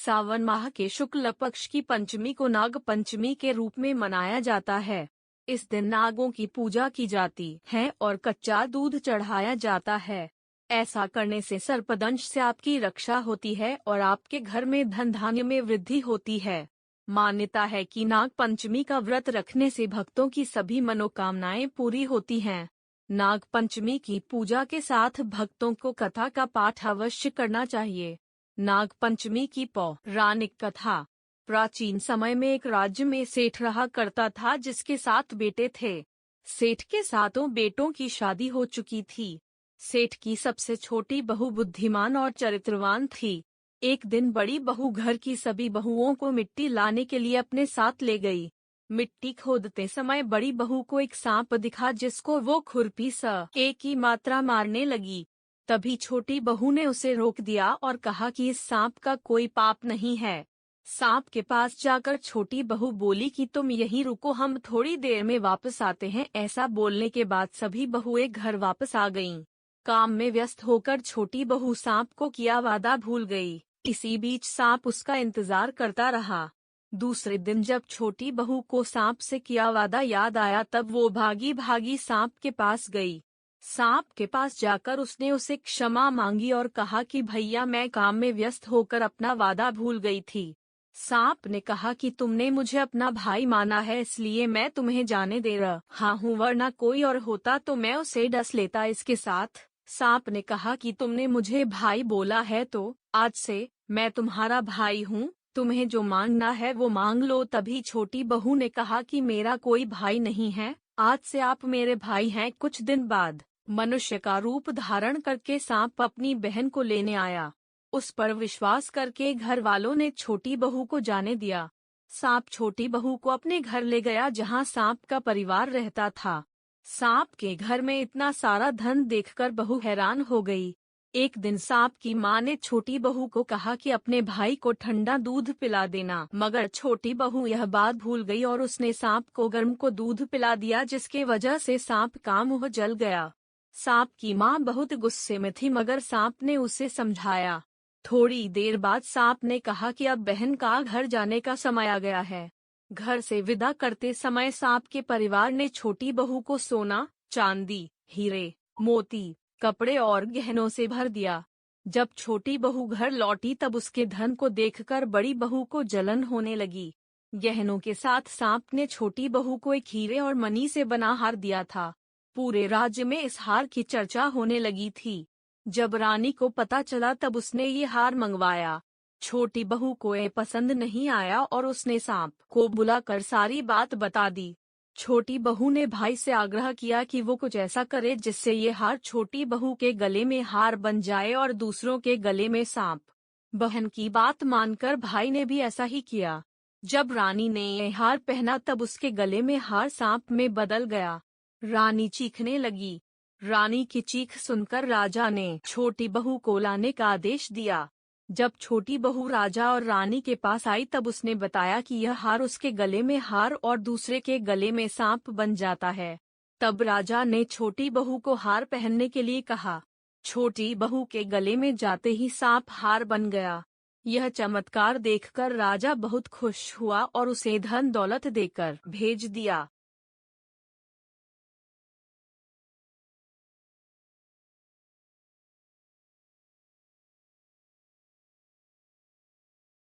सावन माह के शुक्ल पक्ष की पंचमी को नाग पंचमी के रूप में मनाया जाता है। इस दिन नागों की पूजा की जाती है और कच्चा दूध चढ़ाया जाता है। ऐसा करने से सर्पदंश से आपकी रक्षा होती है और आपके घर में धन धान्य में वृद्धि होती है। मान्यता है कि नाग पंचमी का व्रत रखने से भक्तों की सभी मनोकामनाएं पूरी होती हैं। नाग पंचमी की पूजा के साथ भक्तों को कथा का पाठ अवश्य करना चाहिए। नाग पंचमी की पौराणिक कथा। प्राचीन समय में एक राज्य में सेठ रहा करता था जिसके 7 बेटे थे। सेठ के 7 बेटों की शादी हो चुकी थी। सेठ की सबसे छोटी बहू बुद्धिमान और चरित्रवान थी। एक दिन बड़ी बहू घर की सभी बहुओं को मिट्टी लाने के लिए अपने साथ ले गई। मिट्टी खोदते समय बड़ी बहू को एक सांप दिखा जिसको वो खुरपी से एक की मात्रा मारने लगी। तभी छोटी बहू ने उसे रोक दिया और कहा कि इस सांप का कोई पाप नहीं है। सांप के पास जाकर छोटी बहू बोली कि तुम यहीं रुको, हम थोड़ी देर में वापस आते हैं। ऐसा बोलने के बाद सभी बहुएं घर वापस आ गईं। काम में व्यस्त होकर छोटी बहू सांप को किया वादा भूल गई। इसी बीच सांप उसका इंतजार करता रहा। दूसरे दिन जब छोटी बहू को सांप से किया वादा याद आया तब वो भागी भागी सांप के पास गई। सांप के पास जाकर उसने उसे क्षमा मांगी और कहा कि भैया, मैं काम में व्यस्त होकर अपना वादा भूल गई थी। सांप ने कहा कि तुमने मुझे अपना भाई माना है, इसलिए मैं तुम्हें जाने दे रहा हूँ, वरना कोई और होता तो मैं उसे डस लेता। इसके साथ सांप ने कहा कि तुमने मुझे भाई बोला है तो आज से मैं तुम्हारा भाई हूँ, तुम्हें जो मांगना है वो मांग लो। तभी छोटी बहू ने कहा कि मेरा कोई भाई नहीं है, आज से आप मेरे भाई हैं। कुछ दिन बाद मनुष्य का रूप धारण करके सांप अपनी बहन को लेने आया। उस पर विश्वास करके घर वालों ने छोटी बहू को जाने दिया। सांप छोटी बहू को अपने घर ले गया जहाँ सांप का परिवार रहता था। सांप के घर में इतना सारा धन देखकर बहू हैरान हो गई। एक दिन सांप की माँ ने छोटी बहू को कहा कि अपने भाई को ठंडा दूध पिला देना, मगर छोटी बहू यह बात भूल गई और उसने सांप को गर्म को दूध पिला दिया, जिसके वजह से सांप का मुंह जल गया। सांप की माँ बहुत गुस्से में थी मगर सांप ने उसे समझाया। थोड़ी देर बाद सांप ने कहा कि अब बहन का घर जाने का समय आ गया है। घर से विदा करते समय सांप के परिवार ने छोटी बहू को सोना, चांदी, हीरे, मोती, कपड़े और गहनों से भर दिया। जब छोटी बहू घर लौटी तब उसके धन को देखकर बड़ी बहू को जलन होने लगी। गहनों के साथ सांप ने छोटी बहू को एक हीरे और मणि से बना हार दिया था। पूरे राज्य में इस हार की चर्चा होने लगी थी। जब रानी को पता चला तब उसने ये हार मंगवाया। छोटी बहू को ये पसंद नहीं आया और उसने सांप को बुलाकर सारी बात बता दी। छोटी बहू ने भाई से आग्रह किया कि वो कुछ ऐसा करे जिससे ये हार छोटी बहू के गले में हार बन जाए और दूसरों के गले में सांप। बहन की बात मानकर भाई ने भी ऐसा ही किया। जब रानी ने ये हार पहना तब उसके गले में हार सांप में बदल गया। रानी चीखने लगी। रानी की चीख सुनकर राजा ने छोटी बहू को लाने का आदेश दिया। जब छोटी बहू राजा और रानी के पास आई तब उसने बताया कि यह हार उसके गले में हार और दूसरे के गले में सांप बन जाता है। तब राजा ने छोटी बहू को हार पहनने के लिए कहा। छोटी बहू के गले में जाते ही सांप हार बन गया। यह चमत्कार देखकर राजा बहुत खुश हुआ और उसे धन दौलत देकर भेज दिया।